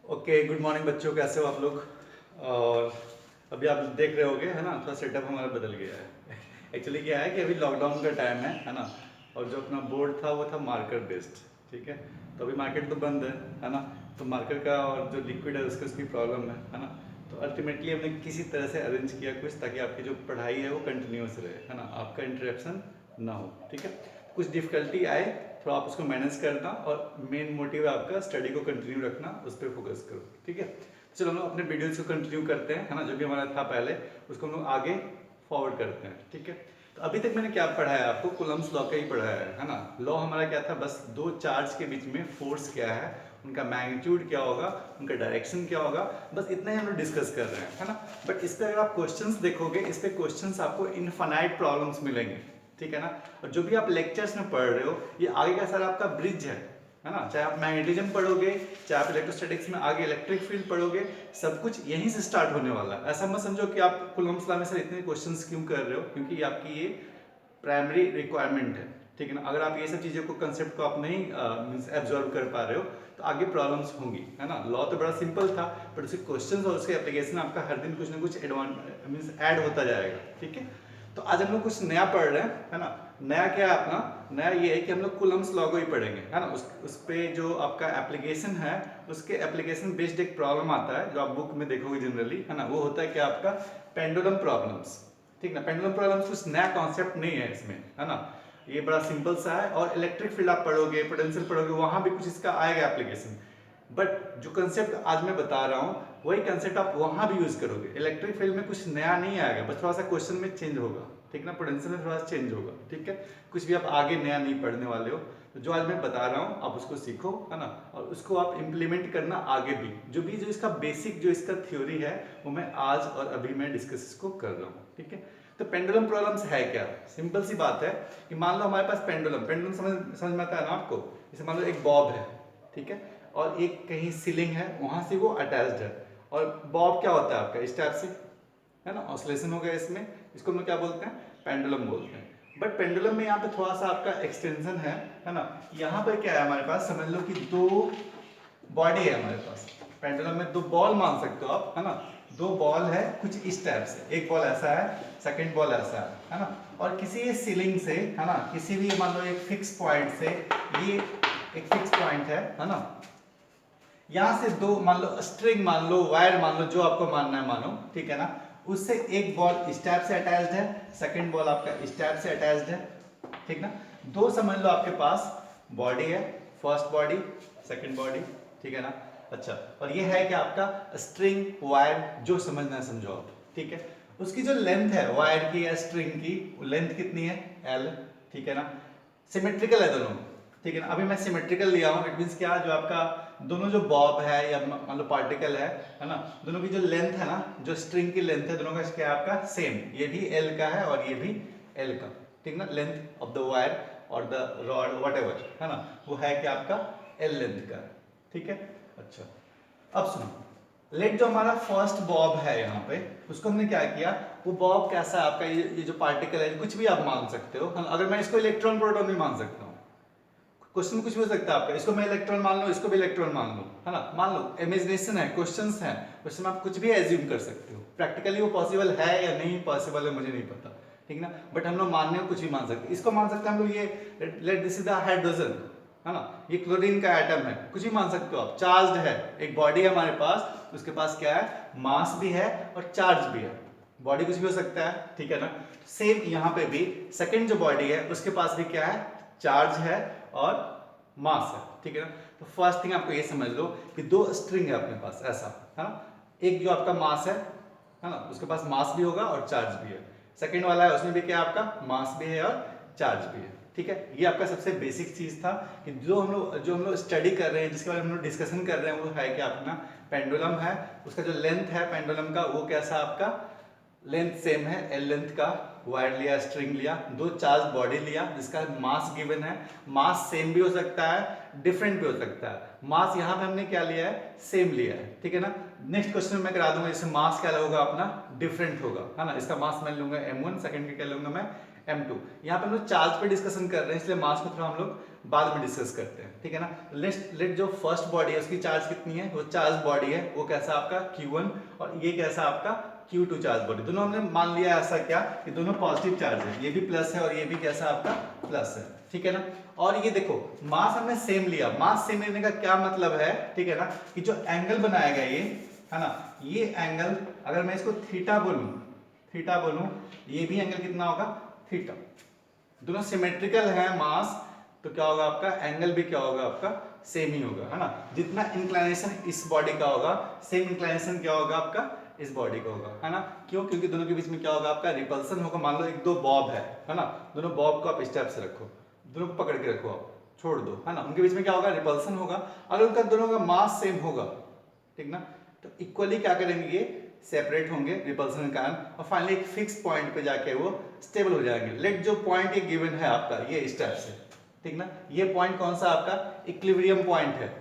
Okay, good morning बच्चों, कैसे हो आप लोग। और अभी आप देख रहे होगे, है ना, थोड़ा सेटअप हमारा बदल गया है। एक्चुअली क्या है कि अभी लॉकडाउन का टाइम है ना। और जो अपना बोर्ड था वो था मार्कर बेस्ड। ठीक है, तो अभी मार्केट तो बंद है ना। तो मार्कर का और जो लिक्विड है उसकी प्रॉब्लम है ना। तो अल्टीमेटली हमने किसी तरह से अरेंज किया कुछ, ताकि आपकी जो पढ़ाई है वो कंटिन्यूस रहे, है ना, आपका इंटरप्शन ना हो। ठीक है, कुछ डिफिकल्टी आए तो आप उसको मैनेज करना, और मेन मोटिव है आपका स्टडी को कंटिन्यू रखना, उस पर फोकस करो। ठीक है, चलो हम लोग अपने वीडियोस को कंटिन्यू करते हैं, है ना। जो भी हमारा था पहले उसको हम लोग आगे फॉरवर्ड करते हैं। ठीक है, तो अभी तक मैंने क्या पढ़ाया आपको, कूलम्स लॉ का ही पढ़ाया है ना। लॉ हमारा क्या था, बस दो चार्ज के बीच में फोर्स क्या है, उनका मैग्नीट्यूड क्या होगा, उनका डायरेक्शन क्या होगा, बस इतना ही हम लोग डिस्कस कर रहे हैं, है ना। बट इस पर अगर आप क्वेश्चंस देखोगे, इस पे क्वेश्चंस आपको इनफाइनाइट प्रॉब्लम्स मिलेंगे। ठीक है ना। और जो भी आप लेक्चर्स में पढ़ रहे हो, ये आगे का सारा आपका ब्रिज है ना। चाहे आप मैग्नेटिज्म पढ़ोगे, चाहे आप इलेक्ट्रोस्टैटिक्स में आगे इलेक्ट्रिक फील्ड पढ़ोगे, सब कुछ यहीं से स्टार्ट होने वाला है। ऐसा मत समझो कि आप कूलम्स लॉ में सर इतने क्वेश्चंस क्यों कर रहे हो, क्योंकि ये आपकी ये प्राइमरी रिक्वायरमेंट है। ठीक है ना। अगर आप ये सब चीज़ों को, कंसेप्ट को आप नहीं मीन्स एब्जॉर्व कर पा रहे हो, तो आगे प्रॉब्लम्स होंगी, है ना। लॉ तो बड़ा सिंपल था, बट उसके क्वेश्चंस और उसके एप्लीकेशन आपका हर दिन कुछ ना कुछ मीन्स ऐड होता जाएगा। ठीक है, तो आज हम लोग कुछ नया पढ़ रहे हैं, है ना। नया क्या है अपना, नया ये है कि हम लोग कूलम्स लॉ को ही पढ़ेंगे, है ना। उस पे जो आपका एप्लीकेशन है, उसके एप्लीकेशन बेस्ड एक प्रॉब्लम आता है जो आप बुक में देखोगे जनरली, है ना। वो होता है क्या आपका पेंडुलम प्रॉब्लम्स। ठीक ना, पेंडुलम प्रॉब्लम्स कुछ नया कॉन्सेप्ट नहीं है इसमें, है ना। ये बड़ा सिंपल सा है। और इलेक्ट्रिक फील्ड आप पढ़ोगे, पोटेंशियल पढ़ोगे, वहां भी कुछ इसका आएगा एप्लीकेशन। बट जो कंसेप्ट आज मैं बता रहा हूँ, वही कंसेप्ट आप वहां भी यूज करोगे। इलेक्ट्रिक फील्ड में कुछ नया नहीं आएगा, बस थोड़ा सा क्वेश्चन में चेंज होगा। ठीक ना, पोटेंशियल में थोड़ा सा चेंज होगा। ठीक है, कुछ भी आप आगे नया नहीं पढ़ने वाले हो। तो जो आज मैं बता रहा हूँ आप उसको सीखो, है ना। और उसको आप इम्प्लीमेंट करना आगे भी जो इसका बेसिक, जो इसका थ्योरी है, वो मैं आज और अभी मैं डिस्कस इसको कर रहा हूँ। ठीक है, तो पेंडुलम प्रॉब्लम्स है क्या। सिंपल सी बात है कि मान लो हमारे पास पेंडुलम पेंडुलम समझ में आता है ना आपको। जैसे मान लो एक बॉब है, ठीक है, और एक कहीं सीलिंग है, वहां से वो अटैच्ड है। और बॉब क्या होता है आपका, इस टाइप से, है ना, ऑसिलेशन हो गया इसमें। इसको हम क्या बोलते हैं, पेंडुलम बोलते हैं। बट पेंडुलम में यहाँ पे थोड़ा सा आपका एक्सटेंशन है ना। यहाँ पे क्या है हमारे पास, समझ लो कि दो बॉडी है हमारे पास। पेंडुलम में दो बॉल मान सकते हो आप, है ना। दो बॉल है कुछ इस टाइप से, एक बॉल ऐसा है, सेकंड बॉल ऐसा है ना। और किसी सीलिंग से, है ना, किसी भी मान लो एक फिक्स पॉइंट से, ये एक फिक्स पॉइंट है ना। यहां से दो मान लो स्ट्रिंग मान लो, वायर मान लो, जो आपको मानना है मानो। ठीक है ना, उससे एक बॉल इस टाइप से अटैच्ड है, सेकंड बॉल आपका इस टाइप से अटैच्ड है। ठीक ना, दो समझ लो आपके पास बॉडी है, फर्स्ट बॉडी, सेकंड बॉडी। ठीक है ना। अच्छा, और ये है कि आपका स्ट्रिंग वायर, जो समझना है समझो आप। ठीक है, उसकी जो लेंथ है वायर की या स्ट्रिंग की, लेंथ कितनी है, एल। ठीक है ना, सिमेट्रिकल है दोनों। ठीक है ना, अभी मैं सिमेट्रिकल लिया हूं, इट मींस क्या, जो आपका दोनों जो बॉब है या मान लो पार्टिकल है ना, दोनों की जो लेंथ है ना, जो स्ट्रिंग की लेंथ है, दोनों का क्या है आपका सेम। ये भी एल का है और ये भी एल का। ठीक ना, लेंथ ऑफ द वायर और द रॉड व्हाटएवर, है ना, वो है कि आपका एल लेंथ का। ठीक है, अच्छा, अब सुनो, लेट जो हमारा फर्स्ट बॉब है यहाँ पे, उसको हमने क्या किया, वो बॉब कैसा है आपका, ये जो पार्टिकल है, कुछ भी आप मान सकते हो। अगर मैं इसको इलेक्ट्रॉन प्रोटॉन भी मान सकता हूँ, क्वेश्चन कुछ भी हो सकता है आपका, इसको मैं इलेक्ट्रॉन मान लो, इसको भी इलेक्ट्रॉन मान लो, है ना। मान लो इमेजिनेशन है, क्वेश्चंस है, क्वेश्चन आप कुछ भी एज्यूम कर सकते हो। प्रैक्टिकली वो पॉसिबल है या नहीं पॉसिबल है मुझे नहीं पता, ठीक ना। बट हम लोग मानने को कुछ भी मान सकते हैं। इसको मान सकते हैं हम लोग, ये let this is the hydrogen, है ना, ये क्लोरीन का एटम है, कुछ भी मान सकते हो आप। चार्ज है, एक बॉडी है हमारे पास, उसके पास क्या है, मास भी है और चार्ज भी है। बॉडी कुछ भी हो सकता है, ठीक है ना। सेम यहाँ पे भी सेकंड जो बॉडी है, उसके पास भी क्या है, चार्ज है और मास है। ठीक है ना, तो फर्स्ट थिंग आपको ये समझ लो कि दो स्ट्रिंग है अपने पास ऐसा, है ना। एक जो आपका मास है ना, उसके पास मास भी होगा और चार्ज भी है। सेकंड वाला है, उसमें भी क्या आपका मास भी है और चार्ज भी है। ठीक है, ये आपका सबसे बेसिक चीज था कि जो हम लोग स्टडी कर रहे हैं, जिसके बारे में हम लोग डिस्कशन कर रहे हैं, वो है कि अपना पेंडुलम है। उसका जो लेंथ है पेंडुलम का, वो कैसा आपका लेंथ सेम है, एल लेंथ का वायर लिया, स्ट्रिंग लिया, दो चार्ज बॉडी लिया, जिसका मास गिवन है। मास सेम भी हो सकता है, डिफरेंट भी हो सकता है। मास यहाँ पे हमने क्या लिया है, सेम लिया है। ठीक है ना, नेक्स्ट क्वेश्चन में करा दूंगा, इससे मास क्या होगा अपना, डिफरेंट होगा, है ना। इसका मास मैं लूंगा m1, सेकंड का क्या लूंगा मैं m2। यहाँ पे हम लोग चार्ज पे डिस्कशन कर रहे हैं, इसलिए मास को थोड़ा हम लोग बाद में डिस्कस करते हैं, ठीक है ना। लेट जो फर्स्ट बॉडी है उसकी चार्ज कितनी है, वो चार्ज बॉडी है, वो कैसा आपका Q1 और ये कैसा आपका Q2 चार्ज बॉडी। दोनों हमने मान लिया ऐसा क्या कि दोनों पॉजिटिव चार्ज है, ये भी प्लस है और ये भी कैसा आपका प्लस है, ठीक है ना। और ये देखो मास हमने सेम लिया, मास सेम लेने का क्या मतलब है, ठीक है ना, कि जो एंगल बनाएगा ये है ना, ये एंगल अगर मैं इसको थीटा बोलूं, ये भी एंगल कितना होगा थीटा। दोनों सिमेट्रिकल है मास, तो क्या होगा आपका एंगल भी क्या होगा आपका सेम ही होगा, है ना। जितना इंक्लाइनेशन इस बॉडी का होगा सेम इंक्लाइनेशन क्या होगा आपका इस बॉडी का होगा, है ना। क्यों, क्योंकि दोनों के बीच में क्या होगा आपका रिपल्सन होगा। मान लो एक दो बॉब है ना, दोनों बॉब को आप इस टाइप से रखो, दोनों को पकड़ के रखो, आप छोड़ दो, है ना, उनके बीच में क्या होगा रिपल्सन होगा। अगर उनका दोनों का मास सेम होगा, ठीक ना, तो इक्वली क्या करेंगे ये सेपरेट होंगे रिपल्सन के कारण, और फाइनली एक फिक्स पॉइंट पे जाके वो स्टेबल हो जाएंगे। लेट जो पॉइंट ये गिवन है आपका ये इस टाइप से, ठीक ना, ये पॉइंट कौन सा आपका इक्विलिब्रियम पॉइंट है।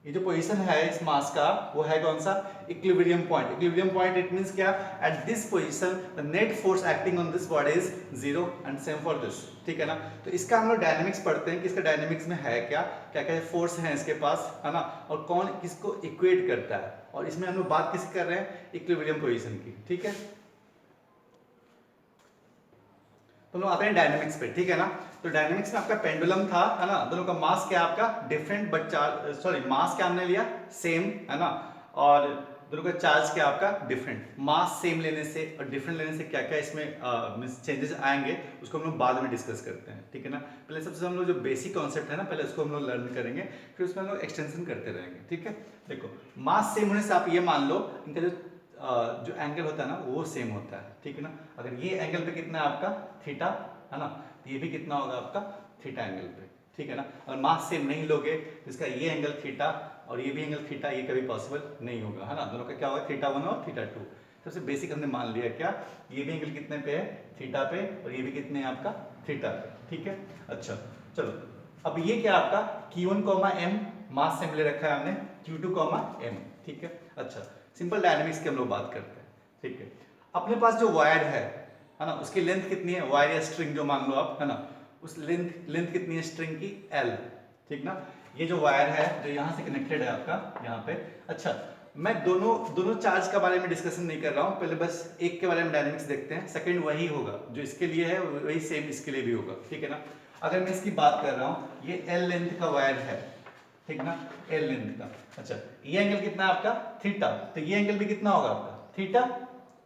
ये जो पोजीशन है इस मास का वो है कौन सा equilibrium point. Equilibrium point it means क्या, at this position the net force acting on this body is 0 and same for this, ठीक है ना। तो इसका हम लोग डायनेमिक्स पढ़ते हैं कि इसका डायनेमिक्स में है क्या क्या क्या फोर्स है इसके पास, है ना, और कौन किसको इक्वेट करता है। और इसमें हम लोग बात किस कर रहे हैं इक्विलिब्रियम पोजीशन की, ठीक है। तो लोग आते हैं डायनेमिक्स पे, ठीक है ना। तो डायनेमिक्स में आपका पेंडुलम था, है ना, दोनों का मास क्या आपका different but charge, sorry mass क्या हमने लिया सेम, है ना, और दोनों का चार्ज क्या आपका डिफरेंट। मास सेम लेने से और डिफरेंट लेने से क्या क्या इसमें चेंजेस आएंगे उसको हम लोग बाद में डिस्कस करते हैं, ठीक है ना। पहले सबसे हम लोग जो बेसिक कॉन्सेप्ट है ना पहले उसको हम लोग लर्न करेंगे, फिर उसमें हम लोग एक्सटेंशन करते रहेंगे, ठीक है। देखो मास सेम होने से आप ये मान लो इनका जो एंगल होता है ना वो सेम होता है, ठीक है ना। अगर ये एंगल पे कितना है आपका थीटा, है ना, तो ये भी कितना होगा आपका थीटा एंगल पे, ठीक है ना। अगर मास सेम नहीं लोगे जिसका ये एंगल थीटा और ये भी एंगल थीटा, ये कभी पॉसिबल नहीं होगा, है ना। दोनों का क्या होगा थीटा 1 और थीटा 2। सबसे बेसिक हमने मान लिया क्या, ये भी एंगल कितने पे है थीटा पे और ये भी कितने है आपका थीटा पे, ठीक है। अच्छा चलो अब ये क्या आपका Q1, M मास सेम ले रखा है हमने, Q2, M, ठीक है। अच्छा सिंपल डायनेमिक्स की हम लोग बात करते हैं, ठीक है। अपने पास जो वायर है ना, उसकी लेंथ कितनी है, वायर या स्ट्रिंग जो मान लो आप, है ना, उस लेंथ कितनी है स्ट्रिंग की L, ठीक ना। ये जो वायर है जो यहाँ से कनेक्टेड है आपका यहाँ पे। अच्छा मैं दोनों चार्ज का बारे में डिस्कशन नहीं कर रहा हूँ, पहले बस एक के बारे में डायनेमिक्स देखते हैं। सेकंड वही होगा जो इसके लिए है, वही सेम इसके लिए भी होगा, ठीक है ना। अगर मैं इसकी बात कर रहा हूँ, ये L लेंथ का वायर है, ठीक ना, L लेंथ का। अच्छा ये एंगल कितना है आपका थीटा, तो ये एंगल भी कितना होगा आपका थीटा,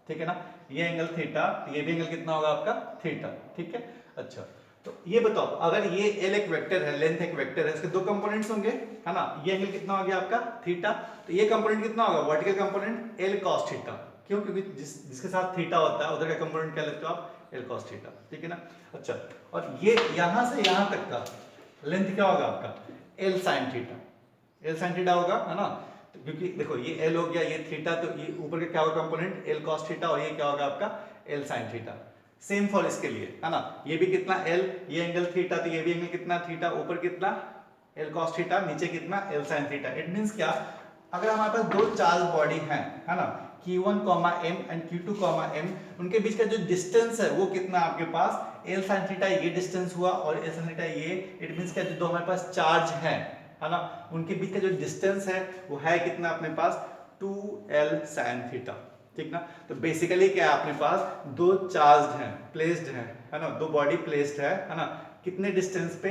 ठीक है ना। ये एंगल थीटा, ये भी एंगल कितना होगा आपका थीटा, ठीक है। अच्छा तो ये बताओ अगर ये L एक वेक्टर है, लेंथ एक वेक्टर है, इसके दो कंपोनेंट्स होंगे, है ना। ये एंगल कितना हो गया आपका थीटा, तो ये कंपोनेंट कितना होगा vertical component L cos theta. क्यों, क्योंकि जिसके साथ थीटा होता है उधर का कंपोनेंट क्या लेते हो आप L cos थीटा, ठीक है ना। अच्छा और ये यहां से यहां तक का लेंथ क्या होगा आपका L sin theta, L sin theta होगा, है ना। तो क्योंकि देखो ये L हो गया, ये थीटा, तो ये ऊपर का क्या होगा कंपोनेंट L cos थीटा और ये क्या होगा आपका L sin theta. Same for इसके लिए, है ना, ये भी कितना L, ये एंगल थीटा, तो ये भी एंगल कितना थीटा, ऊपर कितना L cos थीटा, नीचे कितना L sin theta. It means क्या, अगर हमारे पास दो चार्ज बॉडी हैं, है ना, Q1, M and Q2, M, उनके बीच का जो डिस्टेंस है वो कितना आपके पास L sin थीटा, ये डिस्टेंस हुआ, और L sin थीटा ये। इट मींस क्या, जो दो हमारे पास चार्ज है ना, उनके बीच का जो डिस्टेंस है वो है कितना अपने पास 2L sin थीटा, ठीक ना। तो बेसिकली क्या है अपने पास दो चार्ज हैं, प्लेस्ड हैं, है ना, दो बॉडी प्लेस्ड है ना, कितने डिस्टेंस पे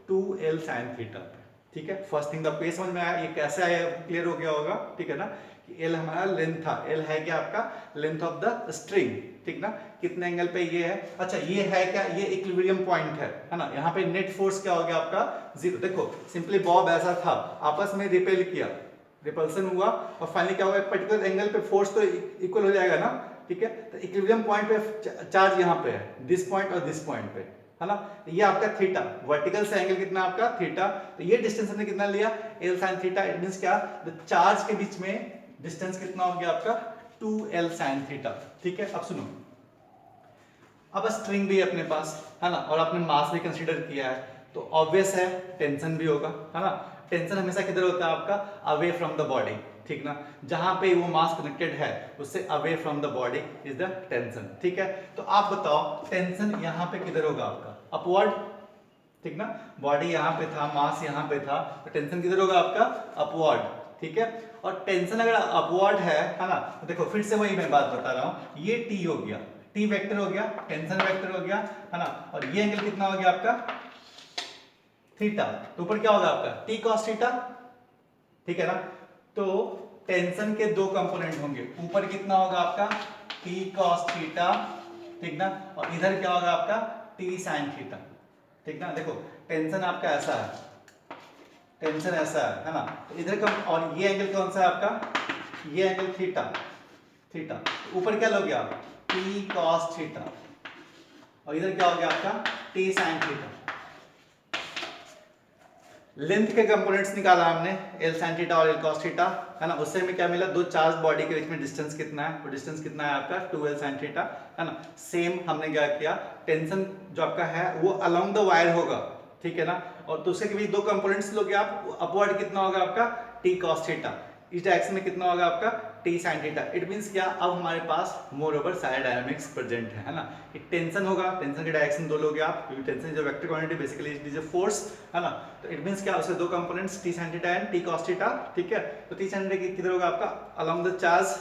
2L sin थीटा पे, ठीक है। फर्स्ट थिंग द पे समझ में आया, ये कैसे आया क्लियर हो गया होगा, ठीक है ना, कि L हमारा लेंथ था, L है क्या आपका लेंथ ऑफ द स्ट्रिंग, ठीक ना, कितने एंगल पे ये है। अच्छा ये है क्या, ये इक्विलिब्रियम पॉइंट है ना, यहाँ पे नेट फोर्स क्या हो गया आपका 0। देखो सिंपली बॉब ऐसा था, आपस में रिपेल किया, रिपल्सन हुआ, और फाइनली क्या होगा पर्टिकुलर एंगल पे फोर्स तो इक्वल हो जाएगा ना, ठीक है। तो इक्विलिब्रियम पॉइंट पे चार्ज यहाँ पे है, दिस पॉइंट और दिस पॉइंट पे, है ना। ये आपका थीटा, वर्टिकल से एंगल कितना आपका थीटा, तो ये डिस्टेंस हमने कितना लिया L sin theta. It means क्या, द चार्ज के बीच में डिस्टेंस कितना हो गया आपका 2L sin थीटा, ठीक है। अब सुनो, अब स्ट्रिंग भी है अपने पास, है ना, और आपने मास भी कंसीडर किया है, तो ऑब्वियस है टेंशन भी होगा, है ना। टेंशन हमेशा किधर होता है आपका, अवे फ्रॉम द बॉडी, ठीक ना, जहां पे वो मास कनेक्टेड है उससे away from the body is the tension, ठीक है। तो आप बताओ टेंशन यहाँ पे किधर होगा आपका, अपवर्ड, ठीक ना, बॉडी यहाँ पे था, मास यहाँ पे था, तो टेंशन किधर होगा आपका, अपवर्ड, ठीक है। और टेंशन अगर अपवर्ड है ना, तो देखो फिर से वही मैं बात बता रहा हूँ, ये टी हो गया, टी वेक्टर हो गया, टेंशन वेक्टर हो गया, है ना, और ये एंगल कितना हो गया आपका, थीटा, तो ऊपर क्या होगा आपका टी कॉस थीटा, ठीक है ना। तो टेंशन के दो कंपोनेंट होंगे, ऊपर कितना होगा आपका टी कॉस थीटा, ठीक ना, और इधर क्या होगा आपका टी साइन थीटा, ठीक ना। देखो टेंशन आपका ऐसा है, टेंशन ऐसा है ना, तो इधर का, और ये एंगल कौन सा है आपका, ये एंगल थीटा, थीटा, ऊपर क्या लोगे आप टी कॉस थीटा, और इधर क्या हो गया आपका टी साइन थीटा। लेंथ के कंपोनेंट्स निकाला हमने, एल साइन थीटा और एल कॉस थीटा, है ना, उससे हमें क्या मिला, दो चार्ज बॉडी के बीच में डिस्टेंस कितना है, वो डिस्टेंस कितना है आपका 2l साइन थीटा, है ना। सेम हमने क्या किया, टेंशन जो आपका है वो अलोंग द वायर होगा, ठीक है ना, और दूसरे के बीच दो कंपोनेंट्स लोगे आप, अपवर्ड कितना होगा आपका टी कॉस थीटा, इस डायरेक्शन में कितना होगा आपका T sine theta. It means क्या, अब हमारे पास मोर ओवर सारे डायनामिक्स प्रेजेंट है ना। एक टेंशन होगा, टेंशन के डायरेक्शन दो लोगे आप, क्योंकि टेंशन जो vector quantity basically it is a force, है ना। तो इट मींस क्या, उसके दो components T sine theta and T cos theta, ठीक है। तो टी साइन थीटा किधर होगा आपका, along the charge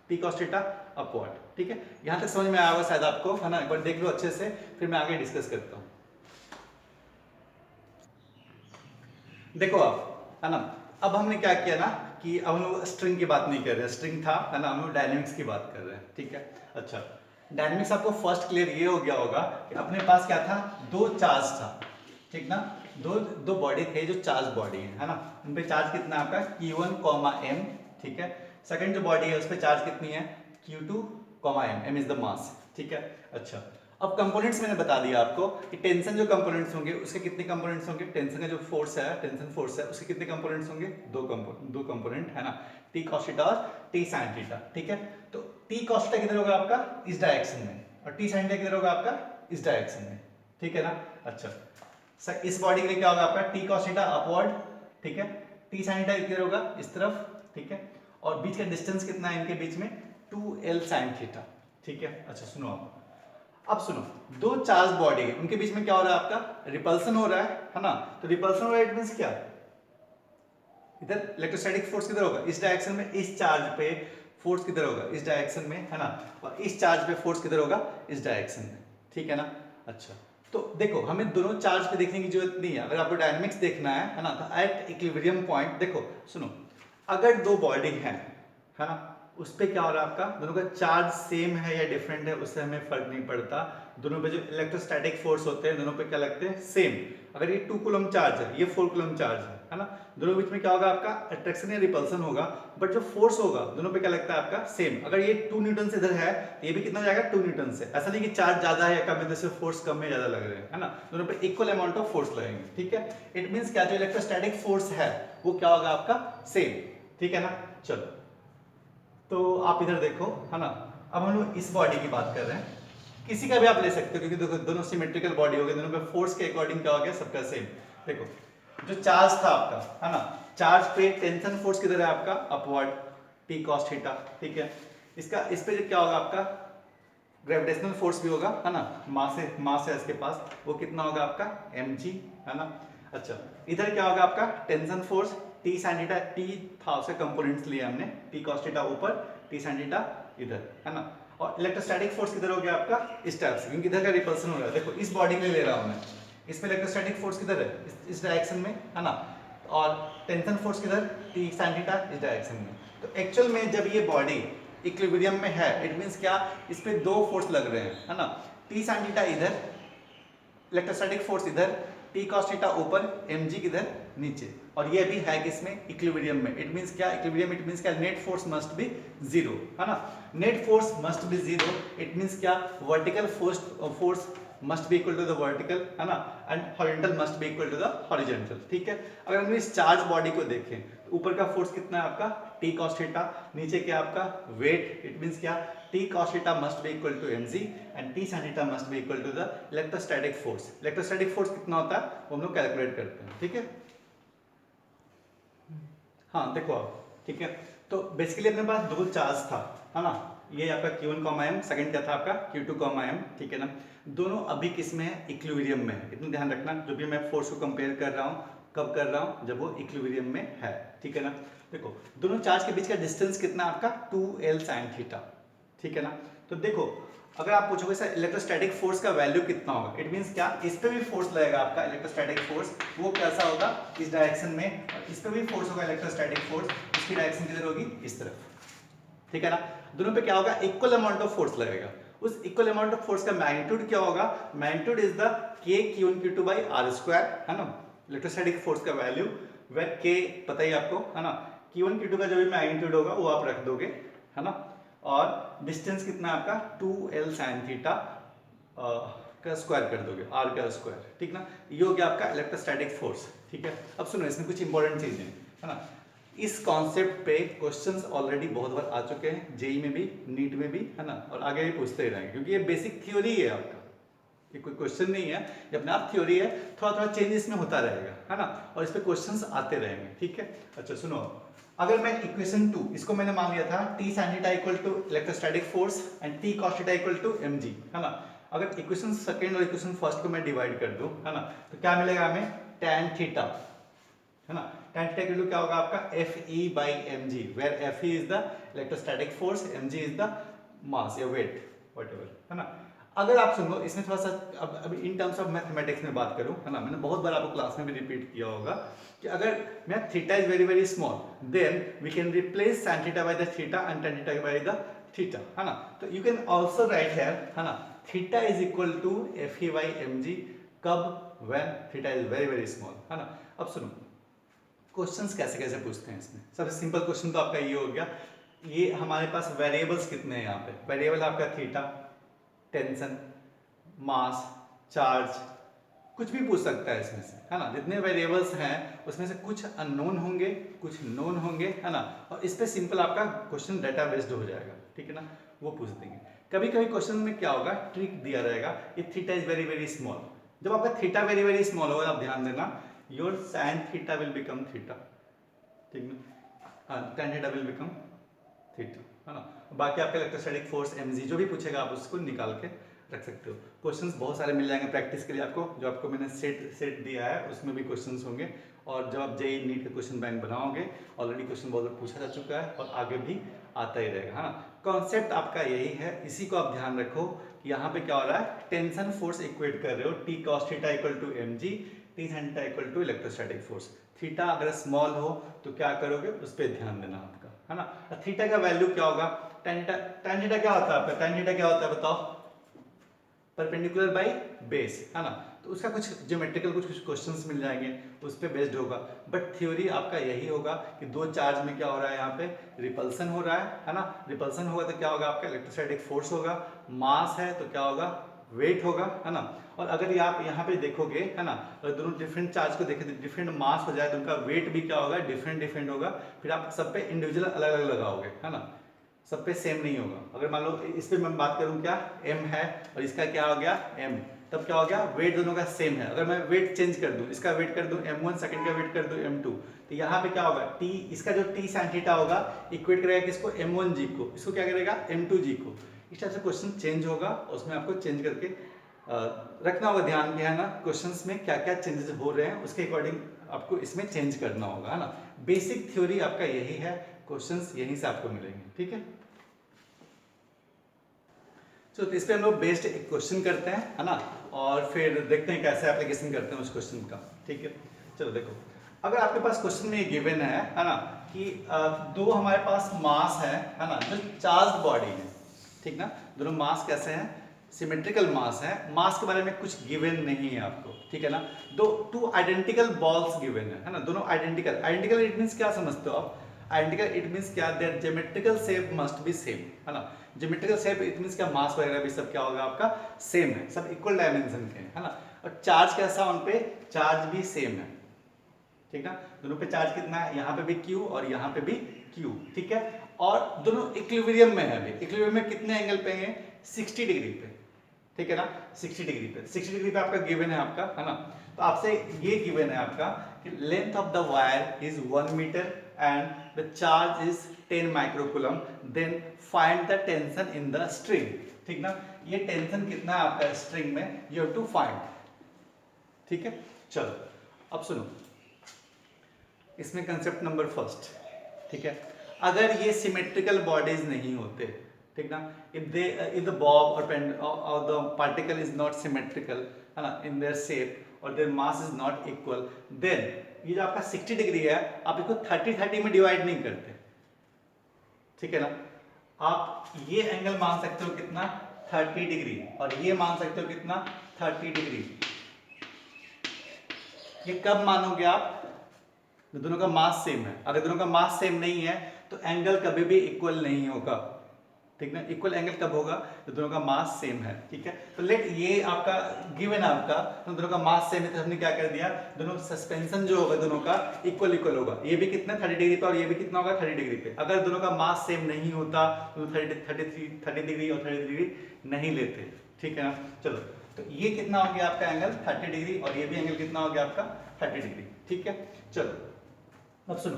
T cos theta upward, ठीक है। यहां तक समझ में आया होगा शायद आपको, है ना, एक बार देख लो अच्छे से, फिर मैं आगे डिस्कस करता हूं। देखो आप, है ना, अब हमने क्या किया ना, कि अब हम लोग स्ट्रिंग की बात नहीं कर रहे हैं, स्ट्रिंग था, है ना, हम लोग डायनेमिक्स की बात कर रहे हैं, ठीक है। अच्छा, डायनेमिक्स आपको फर्स्ट क्लियर ये हो गया होगा कि अपने पास क्या था, दो चार्ज था, ठीक ना, दो दो बॉडी थे जो चार्ज बॉडी है ना, उन पे चार्ज कितना है आपका Q1, M, ठीक है। सेकंड जो बॉडी है उस पे चार्ज कितनी है Q2, M, M is the मास, ठीक है। अच्छा, अब कंपोनेंट्स मैंने बता दिया आपको कि टेंशन जो कंपोनेंट्स होंगे उसके कितने कंपोनेंट्स होंगे, टेंशन का जो फोर्स है, टेंशन फोर्स है, उसके कितने कंपोनेंट्स होंगे, दो कंपोनेंट, है ना, टी कॉस थीटा और टी साइन थीटा, ठीक है। तो टी कॉस थीटा किधर होगा आपका, इस डायरेक्शन में, और टी साइन थीटा किधर होगा आपका, इस डायरेक्शन में, ठीक है ना। अच्छा सर, इस बॉडी के लिए क्या होगा आपका टी कॉस थीटा अपवर्ड, ठीक है, टी साइन थीटा किधर होगा, इस तरफ, ठीक है, और बीच का डिस्टेंस कितना है इनके बीच में 2l साइन थीटा, ठीक है। अच्छा सुनो आप, अब सुनो, दो चार्ज बॉडी है, उनके बीच में क्या हो रहा है आपका, रिपल्सन हो रहा है ना। तो रिपल्सन हो रहा है, इट मींस क्या, इधर इलेक्ट्रोस्टैटिक फोर्स किधर होगा, इस डायरेक्शन में, इस चार्ज पे फोर्स किधर होगा, इस डायरेक्शन में, है ना, और इस चार्ज पे फोर्स किधर होगा, इस डायरेक्शन में, ठीक है ना। अच्छा, तो देखो हमें दोनों चार्ज पे देखने की जरूरत नहीं है, अगर आपको डायनेमिक्स देखना है ना, तो एट इक्विलिब्रियम पॉइंट, देखो सुनो, अगर दो बॉडी है ना, उस पे क्या हो रहा है आपका, दोनों का चार्ज सेम है या डिफरेंट है उससे हमें फर्क नहीं पड़ता, दोनों पे जो इलेक्ट्रोस्टैटिक फोर्स होते हैं दोनों पे क्या लगते हैं, सेम। अगर ये 2 कूलम चार्ज है, ये 4 कूलम चार्ज है ना, दोनों बीच में क्या होगा आपका अट्रैक्शन या रिपल्सन होगा, बट जो फोर्स होगा दोनों पे क्या लगता है आपका सेम। अगर ये 2 न्यूटन से इधर है तो ये भी कितना जाएगा 2 न्यूटन से, ऐसा नहीं कि चार्ज ज्यादा है या कम है, जैसे फोर्स कम में ज्यादा लग रहे हैं, है ना, दोनों पे इक्वल अमाउंट ऑफ फोर्स लगेंगे, ठीक है। इट मींस क्या, जो इलेक्ट्रोस्टैटिक फोर्स है वो क्या होगा आपका सेम, ठीक है ना। चलो, तो आप इधर देखो, है ना, अब हम लोग इस बॉडी की बात कर रहे हैं, किसी का भी आप ले सकते हो, क्योंकि देखो दोनों सिमेट्रिकल बॉडी हो गए, दोनों पे फोर्स के अकॉर्डिंग क्या हो गया, सबका सेम। देखो जो चार्ज था आपका, है ना, चार्ज पे टेंशन फोर्स किधर है आपका, अपवर्ड, टी कॉस थीटा, ठीक है। इसका इस पे क्या होगा आपका ग्रेविटेशनल फोर्स भी होगा, है ना, मास है इसके पास, वो कितना होगा आपका mg, है ना। अच्छा, इधर क्या होगा आपका tension force T sine theta, T था उसके कंपोनेंट्स लिए हमने, टी कॉस थीटा ऊपर, टी साइन थीटा इधर, है ना। और इलेक्ट्रोस्टैटिक फोर्स किधर हो गया आपका इस टाइप से, क्योंकि इधर का रिपल्सन हो रहा है, देखो इस बॉडी में ले रहा हूं मैं, इसमें इलेक्ट्रोस्टैटिक फोर्स किधर है, इस डायरेक्शन में, है ना, और टेंशन फोर्स किधर टी साइन थीटा इस डायरेक्शन में। तो एक्चुअल में जब ये बॉडी इक्विलिब्रियम में है, इट मींस क्या, इस पे दो फोर्स लग रहे हैं, है ना, टी साइन थीटा इधर, इलेक्ट्रोस्टैटिक फोर्स इधर, टी कॉस थीटा ऊपर, mg किधर नीचे, और ये भी है किसमें इक्विलिब्रियम में। इट मींस क्या, इक्विलिब्रियम इट मींस क्या, net force must be zero, है ना, net force must be zero. It means क्या, vertical force must be equal to the vertical, है ना, and horizontal must be equal to the horizontal, ठीक है। अगर हम इस चार्ज बॉडी को देखें तो ऊपर का फोर्स कितना है आपका टी कॉस थीटा, नीचे क्या आपका वेट, इट मींस क्या, T cos theta must be equal to mg and T sine theta must be equal to the electrostatic force. Electrostatic force कितना होता है वो हम लोग कैलकुलेट करते हैं, ठीक है। हाँ देखो आप, ठीक है, तो बेसिकली अपने पास दो चार्ज था, है ना, ये आपका Q1, M, सेकंड क्या था आपका Q2, M, ठीक है ना। दोनों अभी किस में है, इक्विलिब्रियम में है। इतना ध्यान रखना, जो भी मैं फोर्स को कंपेयर कर रहा हूँ, कब कर रहा हूँ, जब वो इक्विलिब्रियम में है, ठीक है ना। देखो दोनों चार्ज के बीच का डिस्टेंस कितना आपका 2L sin थीटा, ठीक है ना। तो देखो अगर आप पूछोगे सर इलेक्ट्रोस्टैटिक फोर्स का वैल्यू कितना होगा, इट मींस क्या, इस पे भी फोर्स लगेगा आपका इलेक्ट्रोस्टैटिक फोर्स, वो कैसा होगा इस डायरेक्शन में, और इस पे भी फोर्स होगा इलेक्ट्रोस्टैटिक फोर्स, इसकी डायरेक्शन किधर होगी, इस तरफ, ठीक है ना। दोनों पे क्या होगा, इक्वल अमाउंट ऑफ फोर्स लगेगा। उस इक्वल अमाउंट ऑफ फोर्स का मैग्नीट्यूड क्या होगा, magnitude is the k Q1 Q2 by r square, है ना। इलेक्ट्रोस्टैटिक फोर्स का वैल्यू वेर k पता ही आपको, है ना। Q1 Q2 का जो भी मैग्नीट्यूड होगा वो आप रख दोगे, है ना। और डिस्टेंस कितना है आपका 2L sin थीटा का स्क्वायर कर दोगे, r का स्क्वायर, ठीक ना। ये हो गया आपका इलेक्ट्रोस्टैटिक फोर्स, ठीक है। अब सुनो इसमें कुछ इंपॉर्टेंट चीजें, है ना। इस कॉन्सेप्ट पे क्वेश्चंस ऑलरेडी बहुत बार आ चुके हैं, जेई में भी, नीट में भी, है ना, और आगे भी पूछते ही रहेंगे, क्योंकि ये बेसिक थ्योरी है आपका, ये कोई क्वेश्चन नहीं है, ये अपने आप थ्योरी है, थोड़ा थोड़ा चेंज इसमें होता रहेगा, है ना, और इस पे क्वेश्चंस आते रहेंगे, ठीक है। अच्छा सुनो, अगर मैं इक्वेशन 2 इसको मैंने मान लिया था t sin theta equal to electrostatic force and t cos theta equal to mg, है ना। अगर इक्वेशन सेकंड और इक्वेशन फर्स्ट को मैं डिवाइड कर दूं, है ना, तो क्या मिलेगा हमें, tan थीटा, है ना। tan थीटा इक्वल टू क्या होगा आपका Fe by mg, where Fe is the electrostatic force, mg is the mass या वेट, व्हाटएवर, है ना। अगर आप सुनो इसमें थोड़ा सा, अब इन टर्म्स ऑफ मैथमेटिक्स में बात करूं, है ना, मैंने बहुत बार आपको क्लास में भी रिपीट किया होगा कि अगर मैं theta is very very small, then we can replace sin theta by the theta and tan theta by the theta, है ना। तो you can also write here, है ना, theta is equal to Fe by mg, कब, when theta is very very small, है ना। अब सुनो क्वेश्चंस कैसे कैसे पूछते हैं इसमें। सबसे सिंपल क्वेश्चन तो आपका ये हो गया, ये हमारे पास वेरिएबल्स कितने हैं यहाँ पे, वेरिएबल आपका थीटा, टेंशन, मास, चार्ज, कुछ भी पूछ सकता है इसमें से, है ना। जितने वेरिएबल्स हैं उसमें से कुछ अननोन होंगे, कुछ नोन होंगे, है ना, और इस पे सिंपल आपका क्वेश्चन डाटा बेस्ड हो जाएगा, ठीक है ना, वो पूछ देंगे। कभी कभी क्वेश्चन में क्या होगा, ट्रिक दिया रहेगा, if theta is very very small, जब आपका थीटा वेरी वेरी स्मॉल होगा आप ध्यान देना, your sine theta will become theta, ठीक ना, tan theta will become theta, है ना। बाकी आपका इलेक्ट्रोस्टैटिक फोर्स mg जो भी पूछेगा आप उसको निकाल के रख सकते हो। क्वेश्चंस बहुत सारे मिल जाएंगे प्रैक्टिस के लिए आपको, जो आपको मैंने सेट दिया है उसमें भी क्वेश्चंस होंगे, और जब आप जेई नीट के क्वेश्चन बैंक बनाओगे, ऑलरेडी क्वेश्चन बहुत बार पूछा जा चुका है और आगे भी आता ही रहेगा, है ना। कॉन्सेप्ट आपका यही है, इसी को आप ध्यान रखो कि यहाँ पे क्या हो रहा है, टेंशन फोर्स इक्वेट कर रहे हो, T cos theta equal to mg, T sin theta equal to electrostatic force. Theta अगर स्मॉल हो तो क्या करोगे, उस पर ध्यान देना आपका, है ना। थीटा का वैल्यू क्या होगा, tan थीटा क्या होता है आपका, tan थीटा क्या होता है बताओ, परपेंडिकुलर बाय बेस, है ना। तो उसका कुछ ज्योमेट्रिकल कुछ क्वेश्चंस मिल जाएंगे, उस पे बेस्ड होगा, बट थ्योरी आपका यही होगा कि दो चार्ज में क्या हो रहा है, यहाँ पे रिपल्सन हो रहा है ना। रिपल्सन होगा तो क्या होगा आपका इलेक्ट्रोस्टैटिक फोर्स होगा, मास है तो क्या होगा, वेट होगा, है ना। और अगर आप यहाँ पे देखोगे, है ना, अगर दोनों डिफरेंट चार्ज को देखें, डिफरेंट मास हो जाए तो उनका वेट भी क्या होगा, डिफरेंट डिफरेंट होगा, फिर आप सब पे इंडिविजुअल अलग अलग लगाओगे, है ना, सब पे सेम नहीं होगा। अगर मान लो इस पे मैं बात करूं क्या, m है और इसका क्या हो गया m, तब क्या हो गया, वेट दोनों का सेम है। अगर मैं वेट चेंज कर दूं, इसका वेट कर दूं m1, सेकंड का वेट कर दूं m2, तो यहाँ पे क्या होगा, t, इसका जो t sin थीटा होगा इक्वेट करेगा किसको, m1g को, इसको क्या करेगा m2g को। इस टाइप से क्वेश्चन चेंज होगा, उसमें आपको चेंज करके रखना होगा ध्यान के, है ना, क्वेश्चंस में क्या क्या चेंजेस हो रहे हैं उसके अकॉर्डिंग आपको इसमें चेंज करना होगा, है ना। बेसिक थ्योरी आपका यही है, क्वेश्चंस यहीं से आपको मिलेंगे, ठीक है। तो इस पे हम लोग बेस्ड एक क्वेश्चन करते हैं, है ना, और फिर देखते हैं कैसे एप्लीकेशन करते हैं उस क्वेश्चन का, ठीक है। चलो देखो, अगर आपके पास क्वेश्चन में ये गिवन है ना, कि दो हमारे पास मास है ना, जो चार्ज बॉडी है, ठीक ना, दोनों मास कैसे हैं, सिमेट्रिकल मास है, मास के बारे में कुछ गिवन नहीं है आपको, ठीक है ना। टू आइडेंटिकल बॉल्स गिवन है ना, दोनों आइडेंटिकल, आइडेंटिकल इट मींस क्या समझते हो आप, आइडेंटिकल इट मींस क्या, their geometrical shape must be same, है ना। ज्योमेट्रिकल शेप इट मींस क्या, मास वगैरह भी सब क्या होगा आपका सेम है, सब इक्वल डायमेंशन के हैं, है ना। और चार्ज कैसा, उन पे चार्ज भी सेम है, ठीक है, दोनों पे चार्ज कितना है, यहाँ पे भी Q और यहाँ पे भी Q, ठीक है। और दोनों इक्विलिब्रियम में है, अभी इक्विलिब्रियम में कितने एंगल पे हैं, 60 डिग्री पे, ठीक है ना, 60 डिग्री पे, 60 डिग्री पे आपका गिवन है आपका, है ना। तो आपसे ये गिवन है आपका कि length of the wire is 1 metre and the charge is 10 microcoulomb, then find the tension in the string. ठीक ना, ये टेंशन कितना है आपका स्ट्रिंग में, you have to find. ठीक है, चलो अब सुनो, इसमें कंसेप्ट नंबर फर्स्ट. ठीक है, अगर ये सिमेट्रिकल बॉडीज नहीं होते, ठीक ना, if the bob or the particle is not symmetrical, है ना, in their shape और their mass is not equal, then ये जो आपका 60 डिग्री है, आप इसको 30-30 में डिवाइड नहीं करते. ठीक है ना, आप ये एंगल मान सकते हो कितना, 30 डिग्री, और ये मान सकते हो कितना, 30 डिग्री. ये कब मानोगे आप, दोनों का मास सेम है. अगर दोनों का मास सेम नहीं है तो एंगल कभी भी इक्वल नहीं होगा. ठीक ना, इक्वल एंगल कब होगा, तो दोनों का मास सेम है. ठीक है, तो लेट ये आपका गिवन है आपका, तो दोनों का मास सेम है, तो हमने क्या कर दिया, दोनों सस्पेंशन जो होगा दोनों का इक्वल होगा. ये भी कितना 30 डिग्री पे और ये भी कितना होगा 30 डिग्री पे. अगर दोनों का मास सेम नहीं होता तो 30 डिग्री और 30 डिग्री नहीं लेते. ठीक है ना, चलो, तो ये कितना हो गया आपका एंगल 30 डिग्री, और ये भी एंगल कितना हो गया आपका 30 डिग्री. ठीक है, चलो अब सुनो,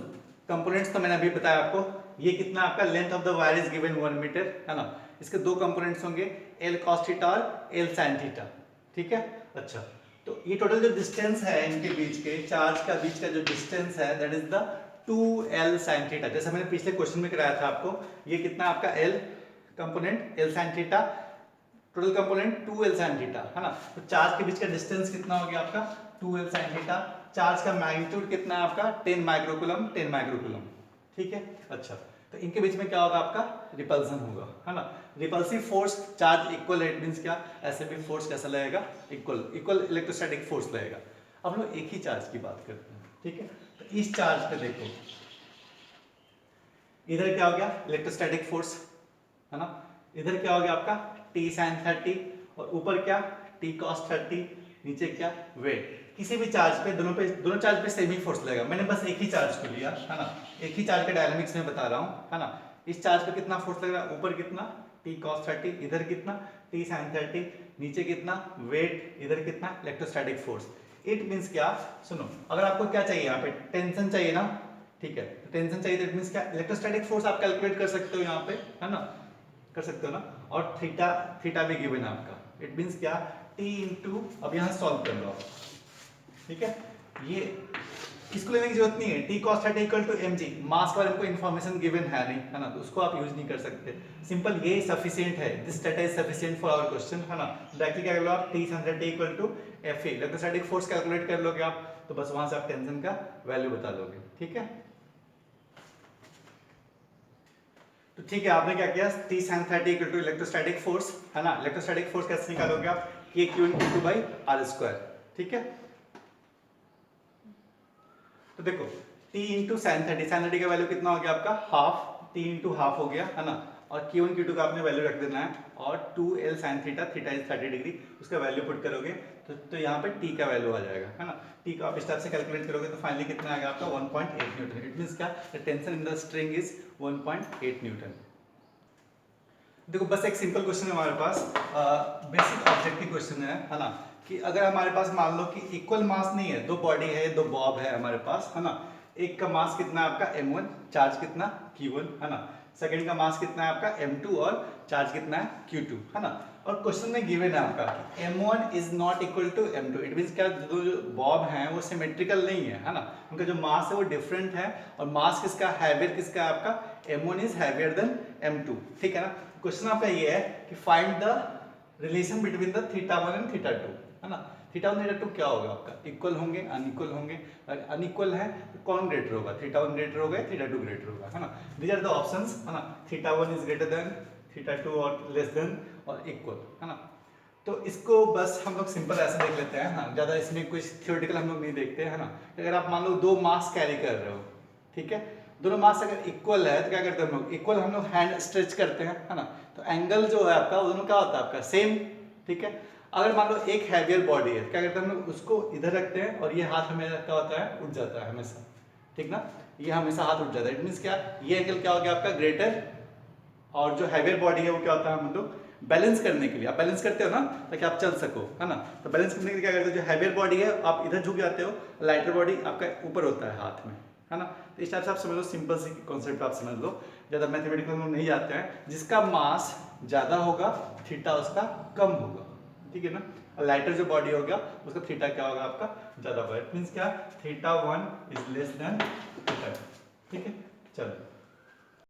कंपोनेंट्स तो मैंने अभी बताया आपको. ये कितना आपका length of the wire is given 1 metre, है ना. इसके दो कंपोनेंट्स होंगे, एल कॉस थीटा और एल साइन थीटा. ठीक है, अच्छा, तो ये टोटल जो डिस्टेंस है इनके बीच के, चार्ज का बीच का जो डिस्टेंस है, that is the 2l sine theta. जैसे मैंने पिछले क्वेश्चन में कराया था आपको, ये कितना आपका L component L sine theta, total component 2l sine theta, है ना. तो चार्ज के बीच का डिस्टेंस कितना हो गया आपका 2l साइन थीटा. चार्ज का मैग्नीट्यूड कितना है आपका 10 माइक्रोकूलम. ठीक है, अच्छा, तो इनके बीच में क्या होगा आपका रिपल्सन होगा, है ना. रिपल्सिव फोर्स, चार्ज इक्वल है, इट मींस क्या, ऐसे भी फोर्स कैसा लगेगा, इक्वल इलेक्ट्रोस्टैटिक फोर्स लगेगा. अब हम लोग एक ही चार्ज की बात करते हैं. ठीक है, तो इस चार्ज पे देखो, इधर क्या हो गया इलेक्ट्रोस्टैटिक फोर्स, है ना. इधर क्या हो गया आपका t sin 30, और ऊपर क्या t cos 30, नीचे क्या वेट. किसी भी चार्ज पे दोनों चार्ज पे सेम ही फोर्स लगेगा. मैंने बस एक ही चार्ज को लिया, है ना, एक ही चार्ज के डायनामिक्स में बता रहा हूँ, है ना. इस चार्ज पे कितना फोर्स लगेगा, ऊपर कितना t cos 30, इधर कितना t sin 30, नीचे कितना वेट, इधर कितना इलेक्ट्रोस्टैटिक फोर्स. इट मींस क्या, सुनो, अगर आपको क्या चाहिए यहाँ पे टेंशन चाहिए ना, ठीक है, तो टेंशन चाहिए, तो इट मींस क्या इलेक्ट्रोस्टैटिक फोर्स आप कैलकुलेट कर सकते हो यहाँ पे, है ना, कर सकते हो ना. और थीटा भी गिवन है आपका. इट मींस क्या t इंटू, अब यहाँ सॉल्व कर लो. ठीक है, ये इसको लेने की जरूरत नहीं है. t cos 30 equal to mg, mass का हमको इन्फॉर्मेशन गिवन है नहीं, है ना, तो उसको आप यूज नहीं कर सकते. सिंपल ये सफिशिएंट है, this data is sufficient for our question, है ना. डायरेक्टली क्या कर लो आप, t sin 30 equal to fa, electrostatic force calculate कर लोगे आप, तो बस वहां से आप टेंशन का वैल्यू बता दोगे. ठीक है, तो ठीक है, आपने क्या किया, t sin 30 equal to electrostatic force, है ना. इलेक्ट्रोस्टैटिक फोर्स कैसे निकालोगे आप, k q q by r square. ठीक है, तो देखो t इंटू साइन 30 का वैल्यू कितना हो गया आपका हाफ, t इंटू हाफ हो गया, है ना. और q1 q2 का आपने वैल्यू रख देना है, और 2l sin theta, theta is 30 degree, उसका वैल्यू पुट करोगे तो यहाँ पे t का वैल्यू आ जाएगा, है ना. t का आप इस टाइप से कैलकुलेट करोगे तो फाइनली कितना आएगा आपका 1.8 न्यूटन. इट मींस क्या, the tension in the string is 1.8 Newton. देखो बस एक सिंपल क्वेश्चन है हमारे पास, बेसिक ऑब्जेक्टिव क्वेश्चन है ना, कि अगर हमारे पास मान लो कि इक्वल मास नहीं है, दो बॉडी है, दो बॉब है हमारे पास, है ना. एक का मास कितना है आपका m1, चार्ज कितना q1, है ना. सेकंड का मास कितना है आपका m2 और चार्ज कितना है q2, है ना. और क्वेश्चन में गिवन है आपका m1 is not equal to m2. It means क्या, जो बॉब हैं वो सिमेट्रिकल नहीं है ना, उनका जो मास है वो डिफरेंट है, और मास किसका हैवियर किसका है आपका, m1 is heavier than m2. ठीक है ना. क्वेश्चन आपका ये है कि find the relation between the θ1 and θ2, है ना. θ1 θ2 क्या होगा आपका, इक्वल होंगे अनइक्वल होंगे. अनइक्वल है तो कौन ग्रेटर होगा, θ1 ग्रेटर होगा, θ2 ग्रेटर होगा, है ना. दीज आर द ऑप्शंस, है ना. θ1 इज ग्रेटर देन, θ2 और लेस देन और इक्वल, है ना. तो इसको बस हम लोग सिंपल ऐसे देख लेते हैं, हाँ, ज़्यादा इसमें कुछ थियोरेटिकल हम लोग नहीं देखते, है ना. अगर आप मान लो दो मास कैरी कर रहे हो, ठीक है, दोनों मास अगर इक्वल है तो क्या करते हैं हम लोग, इक्वल हम लोग हैंड स्ट्रेच करते हैं, है ना. तो एंगल जो है आपका वो दोनों क्या होता है आपका सेम. ठीक है, अगर मान लो एक हैवियर बॉडी है, क्या करते हैं हम लोग, उसको इधर रखते हैं और ये हाथ हमेशा क्या होता है, उठ जाता है हमेशा. ठीक ना, ये हमेशा हाथ उठ जाता है. इट मींस क्या, ये एंगल क्या हो गया आपका ग्रेटर, और जो हैवियर बॉडी है वो क्या होता है, हम लोग बैलेंस करने के लिए, आप बैलेंस करते हो ना ताकि आप चल सको, है ना. तो बैलेंस करने के लिए क्या करते हो, जो हैवियर बॉडी है आप इधर झुक जाते हो, लाइटर बॉडी आपका ऊपर होता है हाथ में. है ना। तो इस टाइप से आप समझ लो, सिंपल सी कॉन्सेप्ट आप समझ लो, ज़्यादा मैथमेटिकल में नहीं जाते हैं। जिसका मास ज़्यादा होगा थीटा उसका कम होगा, ठीक है ना। लाइटर जो बॉडी हो गया उसका थीटा क्या होगा आपका ज़्यादा होगा। इट मीन्स क्या, theta 1 is less than theta 2, ठीक है। चलो